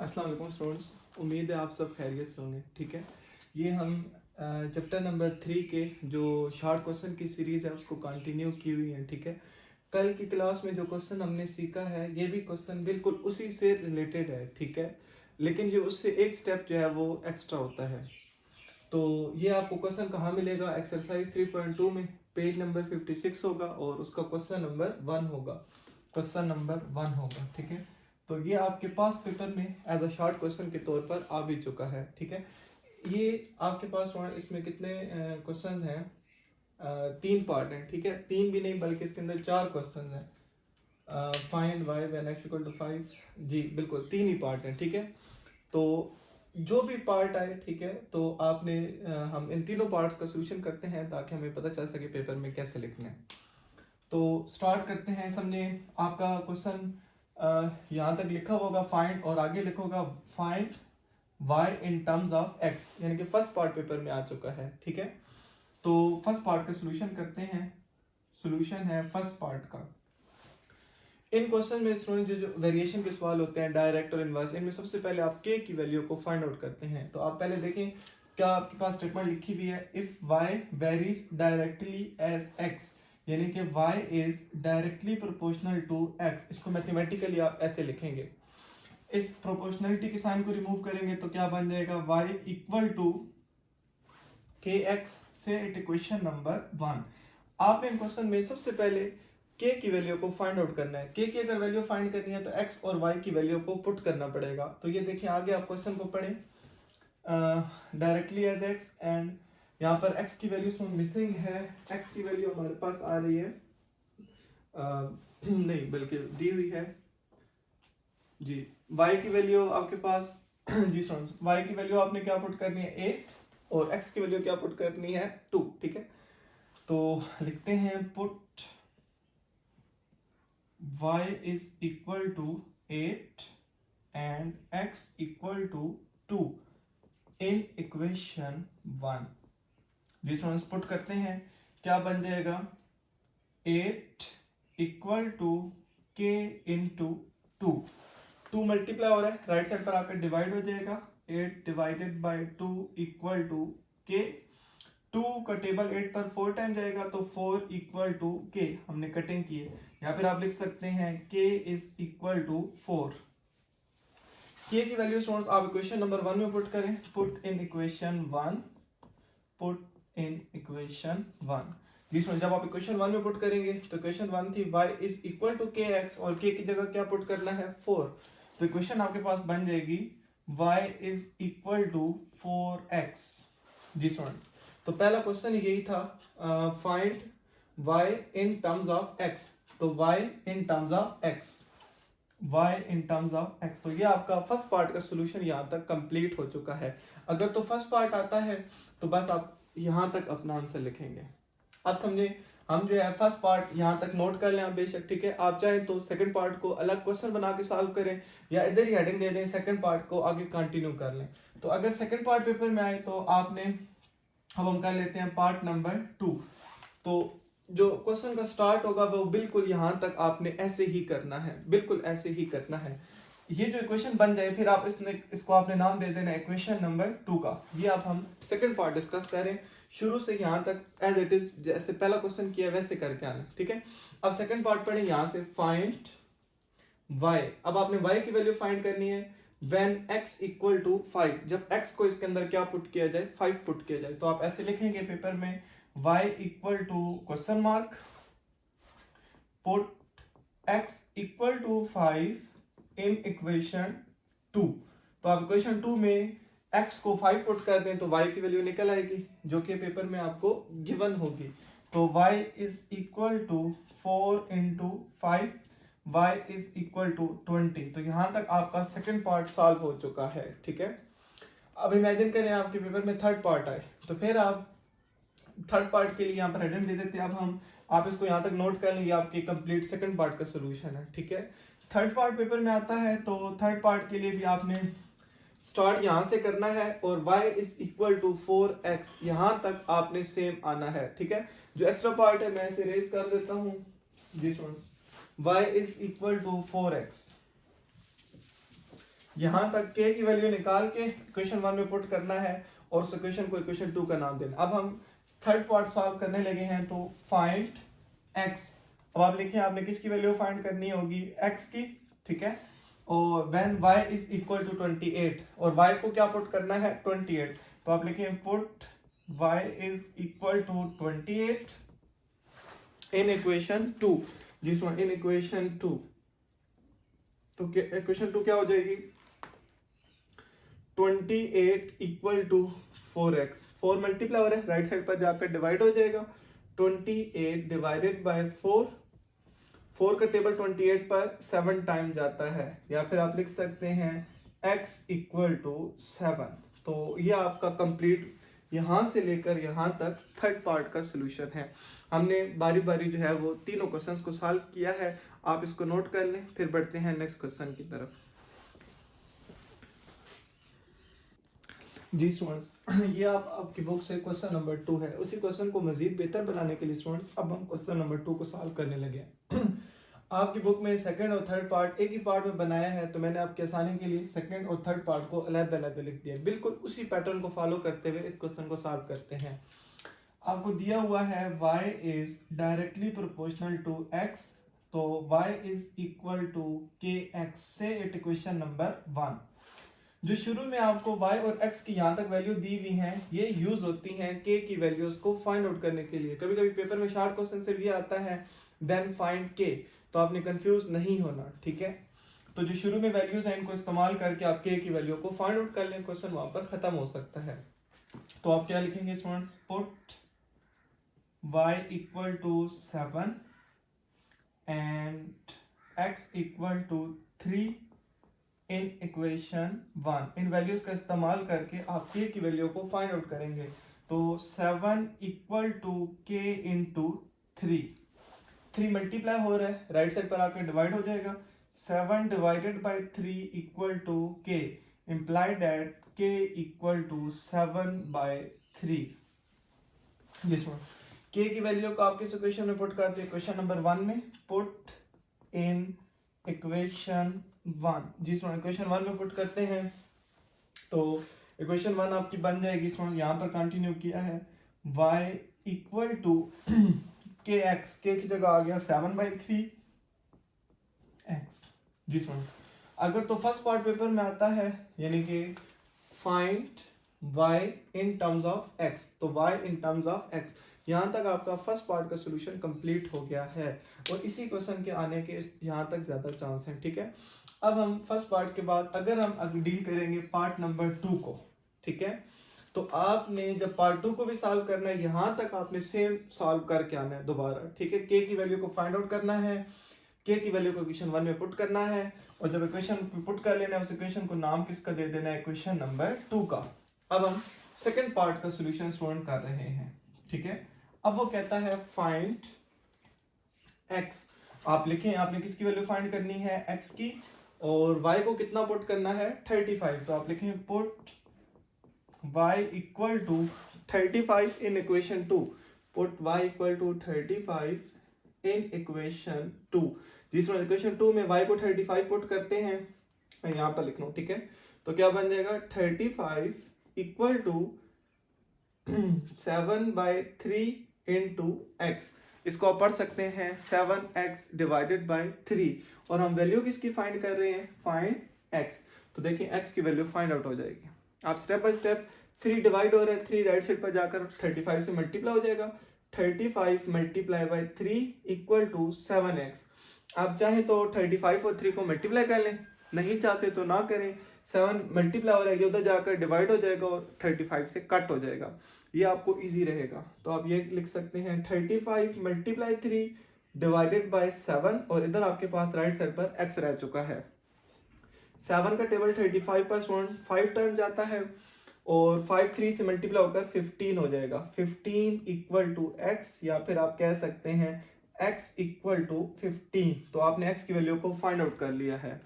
अस्सलाम वालेकुम स्टूडेंट्स, उम्मीद है आप सब खैरियत से होंगे। ठीक है, ये हम चैप्टर नंबर 3 के जो शॉर्ट क्वेश्चन की सीरीज़ है उसको कंटिन्यू की हुई है। ठीक है, कल की क्लास में जो क्वेश्चन हमने सीखा है ये भी क्वेश्चन बिल्कुल उसी से रिलेटेड है। ठीक है, लेकिन ये उससे एक स्टेप जो है वो एक्स्ट्रा होता है। तो ये आपको क्वेश्चन कहाँ मिलेगा? एक्सरसाइज 3.2 में पेज नंबर 56 होगा और उसका क्वेश्चन नंबर 1 होगा। क्वेश्चन नंबर 1 होगा। ठीक है, तो ये आपके पास पेपर में एज अ शॉर्ट क्वेश्चन के तौर पर आ भी चुका है। ठीक है, ये आपके पास इसमें कितने क्वेश्चन हैं? 3 पार्ट हैं। ठीक है, 3 भी नहीं बल्कि इसके अंदर 4 क्वेश्चन हैं। Find y when x equal to 5। जी बिल्कुल 3 ही पार्ट हैं। ठीक है, तो जो भी पार्ट आए, ठीक है, तो आपने हम इन तीनों पार्ट्स का सोल्यूशन करते हैं ताकि हमें पता चल सके पेपर में कैसे लिखना है। तो स्टार्ट करते हैं। समझे आपका क्वेश्चन यहाँ तक लिखा होगा फाइंड और आगे लिखोगा find y in terms of x, यानी कि फर्स्ट पार्ट पेपर में आ चुका है। ठीक है, तो फर्स्ट पार्ट का सोल्यूशन करते हैं। सोल्यूशन है फर्स्ट पार्ट का। इन क्वेश्चन में स्टूडेंट जो वेरिएशन के सवाल होते हैं डायरेक्ट और इनवर्स, इनमें सबसे पहले आप k की वैल्यू को फाइंड आउट करते हैं। तो आप पहले देखें क्या आपके पास स्टेटमेंट लिखी हुई है, if y varies directly as x, यानी कि y is directly proportional to x। इसको मैथमेटिकली आप ऐसे लिखेंगे। इस प्रोपोर्शनलिटी के साइन को रिमूव करेंगे तो क्या बन जाएगा? y इक्वल टू kx से इट इक्वेशन नंबर 1। आपने इन क्वेश्चन में सबसे पहले k की वैल्यू को फाइंड आउट करना है। k की अगर वैल्यू फाइंड करनी है तो x और y की वैल्यू को पुट करना पड़ेगा। तो ये देखिए आगे आप क्वेश्चन को पढ़ें। डायरेक्टली एज x एंड यहाँ पर x की वैल्यू इसमें मिसिंग है। x की वैल्यू हमारे पास आ रही है नहीं बल्कि दी हुई है जी। y की वैल्यू आपके पास जी स्टूडेंट्स, y की वैल्यू आपने क्या पुट करनी है? 8 और x की वैल्यू क्या पुट करनी है? 2। ठीक है, तो लिखते हैं put y is equal to 8 and x equal to 2 in equation 1। जी स्टूडेंट्स, पुट करते हैं, क्या बन जाएगा? 8 equal to k into 2 multiply हो रहा है, राइट साइड पर आकर डिवाइड हो जाएगा। 8 divided by 2 equal to k। 2 का टेबल 8 पर 4 टाइम जाएगा तो 4 इक्वल टू k। हमने कटिंग की है, या फिर आप लिख सकते हैं k is equal to 4। k की वैल्यू स्टूडेंट्स आप इक्वेशन नंबर 1 में पुट करें। Put in equation 1, put in equation 1। जिसमें जब आप इक्वेशन 1 में पुट करेंगे तो इक्वेशन 1 थी y is equal to kx और k की जगह क्या पुट करना है? 4। तो इक्वेशन आपके पास बन जाएगी y is equal to 4x। जी स्टूडेंट्स, तो पहला क्वेश्चन यही था, find y in terms of x। तो y in terms of x, y in terms of x। तो ये आपका फर्स्ट पार्ट का सोल्यूशन यहाँ तक कंप्लीट हो चुका है। अगर तो फर्स्ट पार्ट आता है तो बस आप यहाँ तक अपना आंसर लिखेंगे। आप समझे, हम जो है फर्स्ट पार्ट यहाँ तक नोट कर लें आप बेशक। ठीक है, आप चाहें तो सेकंड पार्ट को अलग क्वेश्चन बना के सॉल्व करें या इधर ही हेडिंग दे दें, सेकंड पार्ट को आगे कंटिन्यू कर लें। तो अगर सेकंड पार्ट पेपर में आए तो आपने, अब हम कर लेते हैं पार्ट नंबर 2। तो जो क्वेश्चन का स्टार्ट होगा वो बिल्कुल यहाँ तक आपने ऐसे ही करना है, बिल्कुल ऐसे ही करना है। ये जो इक्वेशन बन जाए फिर आप इसको आपने नाम दे देना इक्वेशन नंबर 2 का। ये आप हम सेकंड पार्ट डिस्कस करें, शुरू से यहाँ तक एज इट इज, जैसे पहला क्वेश्चन किया वैसे करके आना। ठीक है, अब सेकंड पार्ट पढ़े यहाँ से, फाइंड y। अब आपने y की वैल्यू फाइंड करनी है व्हेन x इक्वल टू 5। जब x को इसके अंदर क्या पुट किया जाए? 5 पुट किया जाए। तो आप ऐसे लिखेंगे पेपर में y equal to question mark put x equal to 5 in equation 2। तो आप इक्वेशन 2 में x को 5 पुट कर दें तो y की वैल्यू निकल आएगी जो कि पेपर में आपको गिवन होगी। तो y is equal to 4 into 5, y is equal to 20। तो यहाँ तक आपका सेकंड पार्ट सॉल्व हो चुका है। ठीक है, अब इमेजिन करें आपके पेपर में थर्ड पार्ट आए तो फिर आप थर्ड पार्ट के लिए यहाँ पर हेडिंग दे देते हैं। अब हम, आप इसको यहाँ तक नोट कर लेंगे, आपके कंप्लीट सेकंड पार्ट का सोल्यूशन है। ठीक है, थर्ड पार्ट पेपर में आता है तो थर्ड पार्ट के लिए भी आपने स्टार्ट यहाँ से करना है और y is equal to 4x, यहाँ तक आपने सेम आना है। ठीक है, जो एक्स्ट्रा पार्ट है मैं इसे रेज कर देता हूँ। जी students, y is equal to 4x, यहाँ तक के की वैल्यू निकाल के इक्वेशन 1 में पुट करना है और उस इक्वेशन को इक्वेशन 2 का नाम देना। अब हम थर्ड पार्ट सॉल्व करने लगे हैं, तो फाइंड x। अब आप लिखें आपने किसकी वैल्यू फाइंड करनी होगी, x की, ठीक है। और when y is equal to 28 और y को क्या पुट करना है 28, तो आप लिखें put y is equal to 28 in equation 2, जिस इन इक्वेशन 2। तो इक्वेशन 2 क्या हो जाएगी, 28 इक्वल टू 4x, 4 मल्टीप्लाई हो रहा है, राइट साइड पर जाकर डिवाइड हो जाएगा, 28 डिवाइडेड बाय 4, 4 का टेबल 28 पर 7 टाइम जाता है, या फिर आप लिख सकते हैं x इक्वल टू 7। तो ये आपका कंप्लीट यहाँ से लेकर यहाँ तक थर्ड पार्ट का सोल्यूशन है। हमने बारी बारी जो है वो तीनों क्वेश्चंस को सॉल्व किया है, आप इसको नोट कर लें, फिर बढ़ते हैं नेक्स्ट क्वेश्चन की तरफ। जी स्टूडेंट्स, ये आपकी बुक से क्वेश्चन नंबर 2 है। उसी क्वेश्चन को मजीद बेहतर बनाने के लिए स्टूडेंट्स अब हम क्वेश्चन नंबर 2 को सॉल्व करने लगे हैं। आपकी बुक में सेकंड और थर्ड पार्ट एक ही पार्ट में बनाया है, तो मैंने आपके आसानी के लिए सेकंड और थर्ड पार्ट को अलग-अलग लिख दिया। बिल्कुल उसी पैटर्न को फॉलो करते हुए इस क्वेश्चन को सॉल्व करते हैं। आपको दिया हुआ है y is directly proportional to x, तो y is equal to kx से इट इक्वेशन नंबर 1। जो शुरू में आपको y और x की यहाँ तक वैल्यू दी हुई हैं, ये यूज होती हैं k की वैल्यूज को फाइंड आउट करने के लिए। कभी कभी पेपर में शार्ट क्वेश्चन से भी आता है देन फाइंड k, तो आपने कंफ्यूज नहीं होना, ठीक है। तो जो शुरू में वैल्यूज हैं इनको इस्तेमाल करके आप k की वैल्यू को फाइंड आउट कर लें, क्वेश्चन वहां पर खत्म हो सकता है। तो आप क्या लिखेंगे students, put y equal to 7 and x equal to 3 in equation 1। इन वैल्यूज का इस्तेमाल करके आप k की वैल्यू को फाइंड आउट करेंगे। तो 7 equal to k into 3 multiply हो रहा है, राइट साइड पर आकर डिवाइड हो जाएगा, 7 divided by 3 equal to k, imply that k equal to 7 by 3। Yes k की वैल्यू को आप किस इक्वेशन में पुट करते हैं, इक्वेशन नंबर 1 में, पुट इन इक्वेशन 1। जी स्टूडेंट इक्वेशन 1 में पुट करते हैं, तो इक्वेशन 1 आपकी बन जाएगी स्टूडेंट, यहाँ पर कंटिन्यू किया है, y equal to kx, k की जगह आ गया 7/3 x। जी स्टूडेंट अगर तो फर्स्ट पार्ट पेपर में आता है यानी कि find y in terms of x, तो y in terms of x, यहाँ तक आपका फर्स्ट पार्ट का सोल्यूशन कंप्लीट हो गया है और इसी क्वेश्चन के आने के यहाँ तक ज़्यादा चांस हैं, ठीक है। अब हम फर्स्ट पार्ट के बाद अगर हम डील करेंगे पार्ट नंबर 2 को, ठीक है, तो आपने जब पार्ट 2 को भी सॉल्व करना है, यहाँ तक आपने सेम सॉल्व करके आना है दोबारा, ठीक है। k की वैल्यू को फाइंड आउट करना है, k की वैल्यू को इक्वेशन 1 में पुट करना है, और जब इक्वेशन पुट कर लेना है उस इक्वेशन को नाम किसका दे देना है, इक्वेशन नंबर 2 का। अब हम सेकेंड पार्ट का सोल्यूशन स्टूडेंट कर रहे हैं, ठीक है। अब वो कहता है फाइंड x, आप लिखें आपने किसकी वैल्यू फाइंड करनी है, x की, और y को कितना पुट करना है 35, तो आप लिखें put y equal to 35 in equation 2, put y equal to 35 in equation 2। जिसमें इक्वेशन 2 में y को 35 पुट करते हैं, मैं यहाँ पर लिख लूँ, ठीक है, तो क्या बन जाएगा 35 इक्वल टू 7/3 इंटू x, इसको आप पढ़ सकते हैं 7x डिवाइडेड बाय 3, और हम वैल्यू किसकी फाइंड कर रहे हैं, फाइंड x। तो देखिए x की वैल्यू फाइंड आउट हो जाएगी। आप स्टेप बाय स्टेप, 3 डिवाइड हो रहा है, 3 राइट साइड पर जाकर 35 से मल्टीप्लाई हो जाएगा, 35 multiply by 3 equal to 7x। आप चाहें तो 35 और 3 को मल्टीप्लाई कर लें, नहीं चाहते तो ना करें, 7 मल्टीप्लाई हो रहेगी, उधर जाकर डिवाइड हो जाएगा और 35 से कट हो जाएगा, ये आपको इजी रहेगा। तो आप ये लिख सकते हैं 35 मल्टीप्लाई 3 डिवाइडेड बाय 7, और इधर आपके पास राइट साइड पर x रह चुका है। 7 का टेबल 35 पर 5 टाइम जाता है, और 5 3 से मल्टीप्लाई होकर 15 हो जाएगा, 15 इक्वल टू x, या फिर आप कह सकते हैं x इक्वल टू 15। तो आपने x की वैल्यू को फाइंड आउट कर लिया है।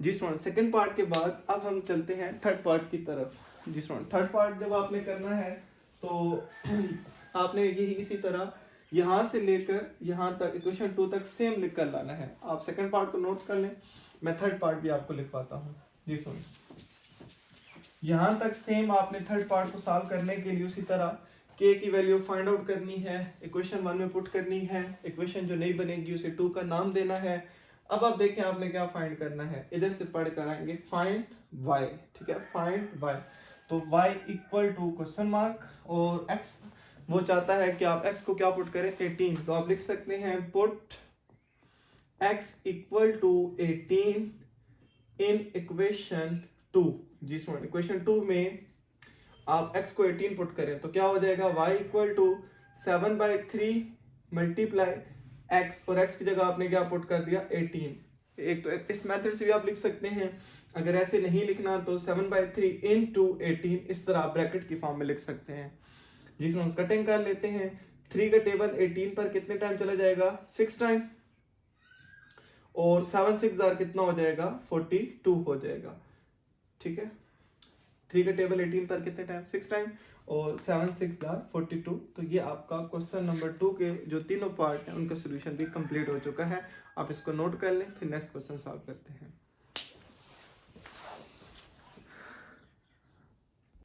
जी स्टूडेंट सेकेंड पार्ट के बाद अब हम चलते हैं थर्ड पार्ट की तरफ। जी स्टूडेंट थर्ड पार्ट जब आपने करना है तो आपने यही इसी तरह यहाँ से लेकर यहाँ तक इक्वेशन 2 तक सेम लिख कर लाना है। आप सेकंड पार्ट को नोट कर लें, मैं थर्ड पार्ट भी आपको लिखवाता हूँ। This once. यहाँ तक सेम आपने थर्ड पार्ट को सॉल्व करने के लिए उसी तरह k की वैल्यू फाइंड आउट करनी है, इक्वेशन 1 में पुट करनी है, इक्वेशन जो नहीं बनेगी उसे 2 का नाम देना है। अब आप देखें आपने क्या फाइंड करना है, इधर से पढ़ कर आएंगे फाइंड y, ठीक है, फाइंड y। तो y equal to question mark और x वो चाहता है कि आप x को क्या पुट करें 18, तो आप लिख सकते हैं put x equal to 18 in equation 2। जिसमें इक्वेशन 2 में आप x को 18 पुट करें तो क्या हो जाएगा y equal to 7/3 multiply x, और x की जगह आपने क्या पुट कर दिया 18। एक तो इस मेथड से भी आप लिख सकते हैं, अगर ऐसे नहीं लिखना तो 7/3 into 18 इस तरह आप ब्रैकेट की फॉर्म में लिख सकते हैं। जिसमें हम कटिंग कर लेते हैं, 3 का टेबल 18 पर कितने टाइम चला जाएगा 6 टाइम, और 7 6 कितना हो जाएगा 42 हो जाएगा, ठीक है। 3 का टेबल 18 पर कितने टाइम 6 टाइम, और 7 6 42। तो ये आपका क्वेश्चन नंबर 2 के जो तीनों पार्ट हैं उनका सोल्यूशन भी कंप्लीट हो चुका है। आप इसको नोट कर लें, फिर नेक्स्ट क्वेश्चन सॉल्व करते हैं।